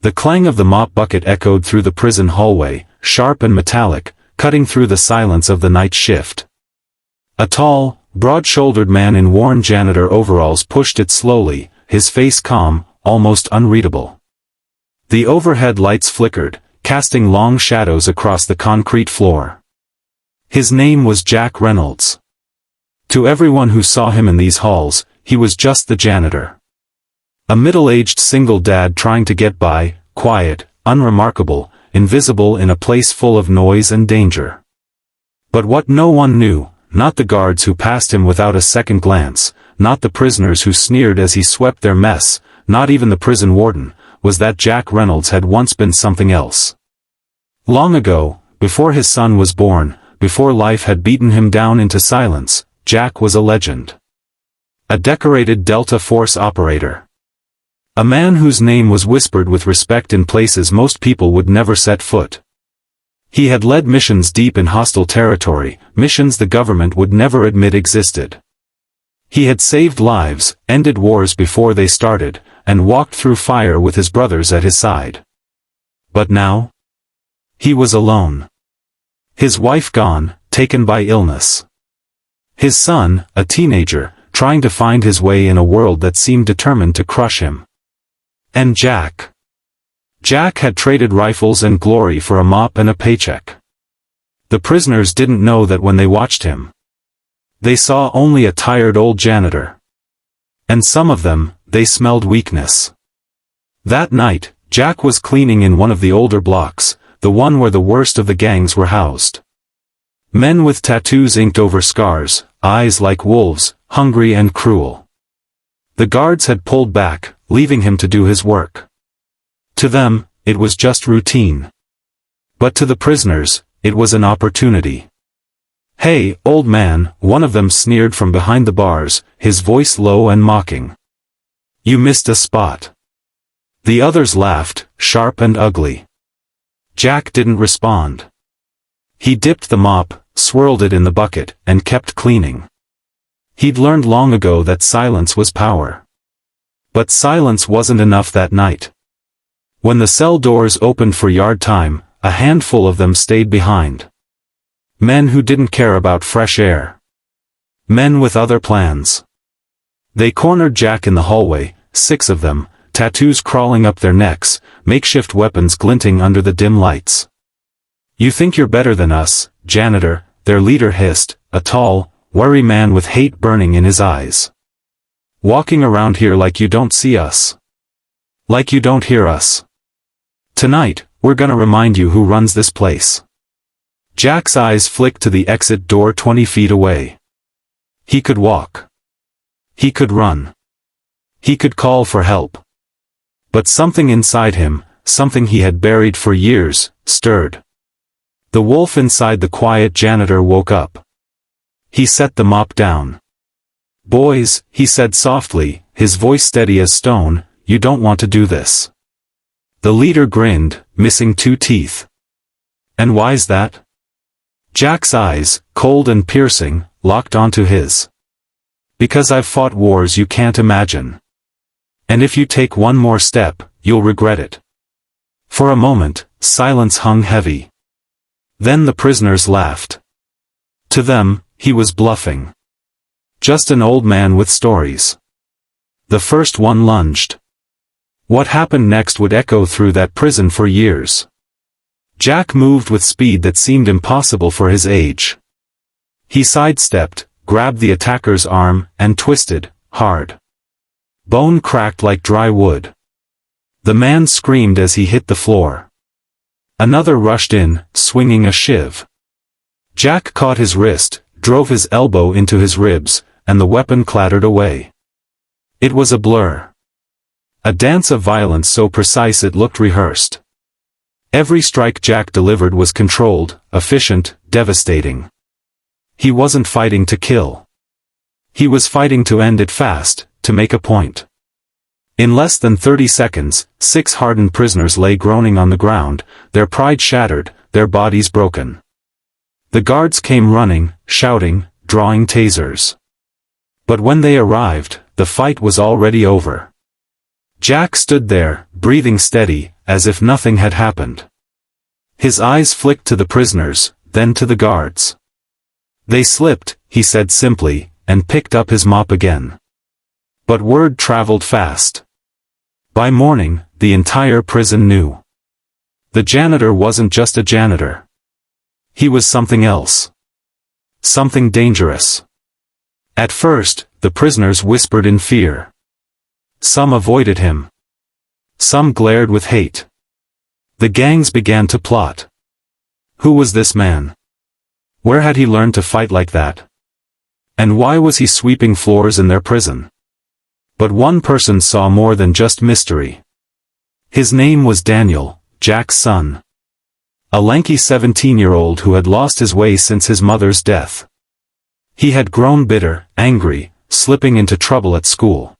The clang of the mop bucket echoed through the prison hallway, sharp and metallic, cutting through the silence of the night shift. A tall, broad-shouldered man in worn janitor overalls pushed it slowly, his face calm, almost unreadable. The overhead lights flickered, casting long shadows across the concrete floor. His name was Jack Reynolds. To everyone who saw him in these halls, he was just the janitor. A middle-aged single dad trying to get by, quiet, unremarkable, invisible in a place full of noise and danger. But what no one knew, not the guards who passed him without a second glance, not the prisoners who sneered as he swept their mess, not even the prison warden, was that Jack Reynolds had once been something else. Long ago, before his son was born, before life had beaten him down into silence, Jack was a legend. A decorated Delta Force operator. A man whose name was whispered with respect in places most people would never set foot. He had led missions deep in hostile territory, missions the government would never admit existed. He had saved lives, ended wars before they started, and walked through fire with his brothers at his side. But now? He was alone. His wife gone, taken by illness. His son, a teenager, trying to find his way in a world that seemed determined to crush him. And Jack. Jack had traded rifles and glory for a mop and a paycheck. The prisoners didn't know that when they watched him. They saw only a tired old janitor. And some of them, they smelled weakness. That night, Jack was cleaning in one of the older blocks, the one where the worst of the gangs were housed. Men with tattoos inked over scars, eyes like wolves, hungry and cruel. The guards had pulled back, leaving him to do his work. To them, it was just routine. But to the prisoners, it was an opportunity. "Hey, old man," one of them sneered from behind the bars, his voice low and mocking. "You missed a spot." The others laughed, sharp and ugly. Jack didn't respond. He dipped the mop, swirled it in the bucket, and kept cleaning. He'd learned long ago that silence was power. But silence wasn't enough that night. When the cell doors opened for yard time, a handful of them stayed behind. Men who didn't care about fresh air. Men with other plans. They cornered Jack in the hallway, 6 of them, tattoos crawling up their necks, makeshift weapons glinting under the dim lights. "You think you're better than us, janitor," their leader hissed, a tall, wiry man with hate burning in his eyes. "Walking around here like you don't see us. Like you don't hear us. Tonight, we're gonna remind you who runs this place." Jack's eyes flicked to the exit door 20 feet away. He could walk. He could run. He could call for help. But something inside him, something he had buried for years, stirred. The wolf inside the quiet janitor woke up. He set the mop down. "Boys," he said softly, his voice steady as stone, "you don't want to do this." The leader grinned, missing 2 teeth. "And why's that?" Jack's eyes, cold and piercing, locked onto his. "Because I've fought wars you can't imagine. And if you take one more step, you'll regret it." For a moment, silence hung heavy. Then the prisoners laughed. To them, he was bluffing. Just an old man with stories. The first one lunged. What happened next would echo through that prison for years. Jack moved with speed that seemed impossible for his age. He sidestepped, grabbed the attacker's arm, and twisted, hard. Bone cracked like dry wood. The man screamed as he hit the floor. Another rushed in, swinging a shiv. Jack caught his wrist, drove his elbow into his ribs, and the weapon clattered away. It was a blur. A dance of violence so precise it looked rehearsed. Every strike Jack delivered was controlled, efficient, devastating. He wasn't fighting to kill. He was fighting to end it fast, to make a point. In less than 30 seconds, 6 hardened prisoners lay groaning on the ground, their pride shattered, their bodies broken. The guards came running, shouting, drawing tasers. But when they arrived, the fight was already over. Jack stood there, breathing steady, as if nothing had happened. His eyes flicked to the prisoners, then to the guards. "They slipped," he said simply, and picked up his mop again. But word traveled fast. By morning, the entire prison knew. The janitor wasn't just a janitor. He was something else. Something dangerous. At first, the prisoners whispered in fear. Some avoided him. Some glared with hate. The gangs began to plot. Who was this man? Where had he learned to fight like that? And why was he sweeping floors in their prison? But one person saw more than just mystery. His name was Daniel, Jack's son. A lanky 17-year-old who had lost his way since his mother's death. He had grown bitter, angry, slipping into trouble at school.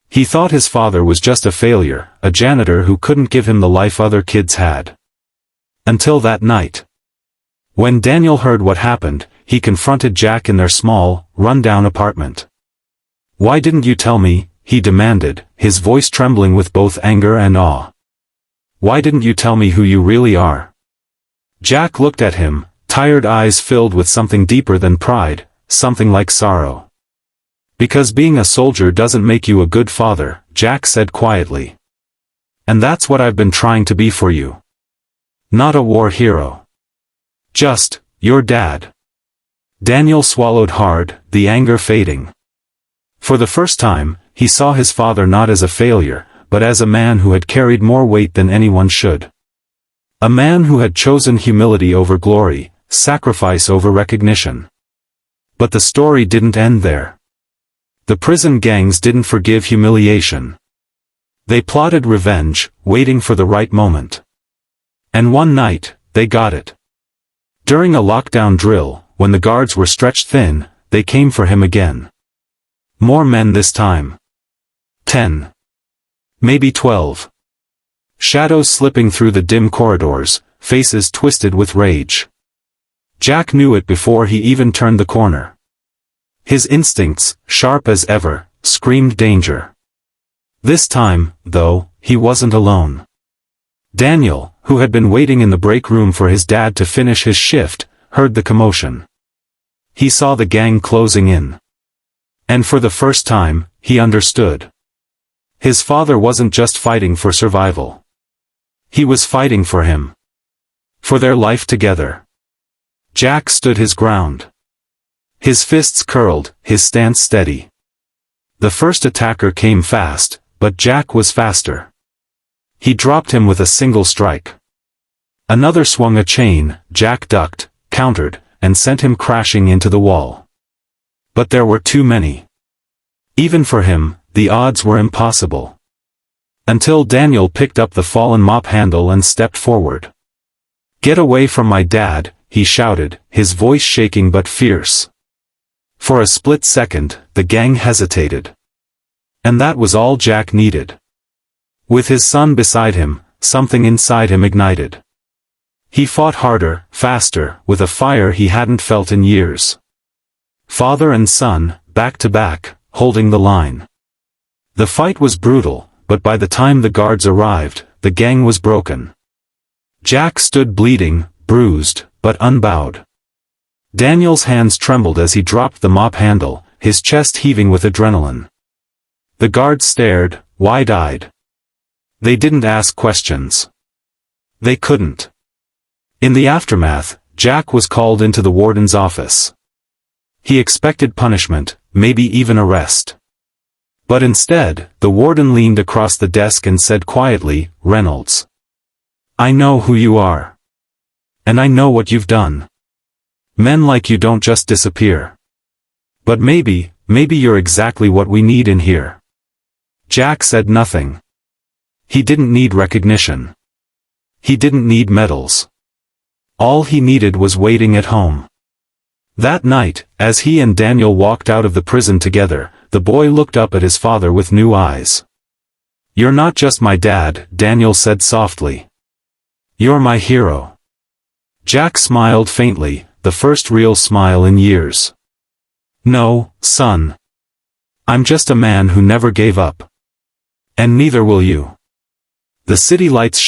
He thought his father was just a failure, a janitor who couldn't give him the life other kids had. Until that night. When Daniel heard what happened, he confronted Jack in their small, run-down apartment. "Why didn't you tell me?" he demanded, his voice trembling with both anger and awe. "Why didn't you tell me who you really are?" Jack looked at him, tired eyes filled with something deeper than pride, something like sorrow. "Because being a soldier doesn't make you a good father," Jack said quietly. "And that's what I've been trying to be for you. Not a war hero. Just, your dad." Daniel swallowed hard, the anger fading. For the first time, he saw his father not as a failure, but as a man who had carried more weight than anyone should. A man who had chosen humility over glory, sacrifice over recognition. But the story didn't end there. The prison gangs didn't forgive humiliation. They plotted revenge, waiting for the right moment. And one night, they got it. During a lockdown drill, when the guards were stretched thin, they came for him again. More men this time. 10. Maybe 12. Shadows slipping through the dim corridors, faces twisted with rage. Jack knew it before he even turned the corner. His instincts, sharp as ever, screamed danger. This time, though, he wasn't alone. Daniel, who had been waiting in the break room for his dad to finish his shift, heard the commotion. He saw the gang closing in. And for the first time, he understood. His father wasn't just fighting for survival. He was fighting for him. For their life together. Jack stood his ground. His fists curled, his stance steady. The first attacker came fast, but Jack was faster. He dropped him with a single strike. Another swung a chain, Jack ducked, countered, and sent him crashing into the wall. But there were too many. Even for him, the odds were impossible. Until Daniel picked up the fallen mop handle and stepped forward. "Get away from my dad," he shouted, his voice shaking but fierce. For a split second, the gang hesitated. And that was all Jack needed. With his son beside him, something inside him ignited. He fought harder, faster, with a fire he hadn't felt in years. Father and son, back to back, holding the line. The fight was brutal, but by the time the guards arrived, the gang was broken. Jack stood bleeding, bruised, but unbowed. Daniel's hands trembled as he dropped the mop handle, his chest heaving with adrenaline. The guards stared, wide-eyed. They didn't ask questions. They couldn't. In the aftermath, Jack was called into the warden's office. He expected punishment, maybe even arrest. But instead, the warden leaned across the desk and said quietly, "Reynolds. I know who you are. And I know what you've done. Men like you don't just disappear. But maybe you're exactly what we need in here." Jack said nothing. He didn't need recognition. He didn't need medals. All he needed was waiting at home. That night, as he and Daniel walked out of the prison together, the boy looked up at his father with new eyes. "You're not just my dad," Daniel said softly. "You're my hero." Jack smiled faintly, the first real smile in years. "No, son. I'm just a man who never gave up. And neither will you." The city lights